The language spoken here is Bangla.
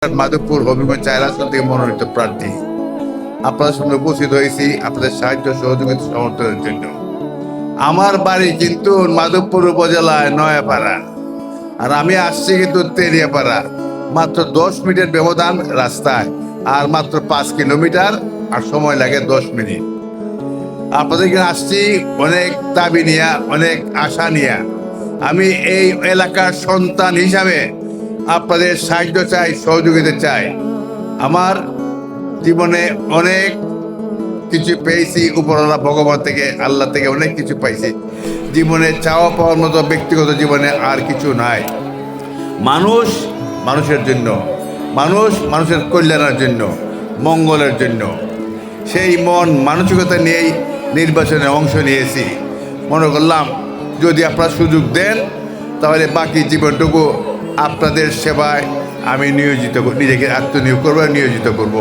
মাধবপুর হবিগঞ্জ 4 আসন থেকে মনোনীত প্রার্থী। আপনাদের সামনে উপস্থিত হয়েছি আপনাদের সাহায্য সহযোগিতা সমর্থনের জন্য। আমার বাড়ি কিন্তু মাধবপুর উপজেলায় নয়াপাড়া, আর আমি আসছি কিন্তু তেলিয়াপাড়া। মাত্র 10 মিনিটের ব্যবধান রাস্তায়, আর মাত্র 5 কিলোমিটার, আর সময় লাগে 10 মিনিট। আপনাদের এখানে আসছি অনেক দাবি নিয়ে, অনেক আশা নিয়ে। আমি এই এলাকার সন্তান হিসাবে আপনাদের সাহায্য চাই, সহযোগিতা চাই। আমার জীবনে অনেক কিছু পেয়েছি, উপরওয়ালা ভগবান থেকে, আল্লাহ থেকে অনেক কিছু পাইছি। জীবনে চাওয়া পাওয়ার মতো ব্যক্তিগত জীবনে আর কিছু নাই। মানুষ মানুষের জন্য, মানুষ মানুষের কল্যাণের জন্য, মঙ্গলের জন্য, সেই মন মানসিকতা নিয়েই নির্বাচনে অংশ নিয়েছি। মনে করলাম যদি আপনারা সুযোগ দেন তাহলে বাকি জীবনটুকু আপনাদের সেবায় আমি নিজেকে আত্মনিয়োগ করবো, নিয়োজিত করব।